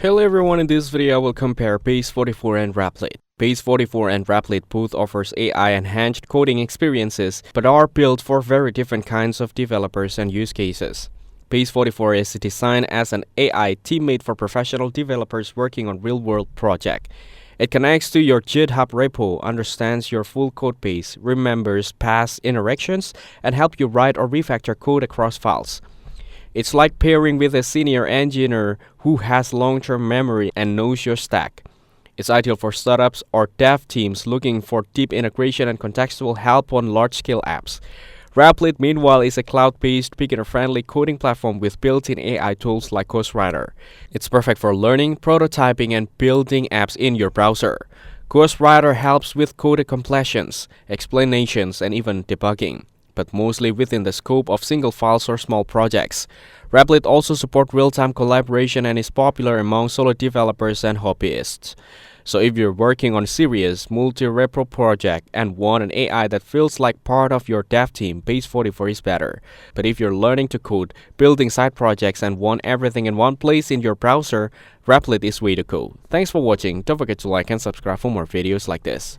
Hello everyone, in this video I will compare Base44 and Replit. Base44 and Replit both offers AI-enhanced coding experiences, but are built for very different kinds of developers and use cases. Base44 is designed as an AI teammate for professional developers working on real-world projects. It connects to your GitHub repo, understands your full code base, remembers past interactions, and helps you write or refactor code across files. It's like pairing with a senior engineer who has long-term memory and knows your stack. It's ideal for startups or dev teams looking for deep integration and contextual help on large-scale apps. Replit, meanwhile, is a cloud-based, beginner-friendly coding platform with built-in AI tools like Ghostwriter. It's perfect for learning, prototyping, and building apps in your browser. Ghostwriter helps with code completions, explanations, and even debugging, but mostly within the scope of single files or small projects. Replit also supports real-time collaboration and is popular among solo developers and hobbyists. So if you're working on a serious multi-repo project and want an AI that feels like part of your dev team, Base44 is better. But if you're learning to code, building side projects, and want everything in one place in your browser, Replit is way to go. Thanks for watching. Don't forget to like and subscribe for more videos like this.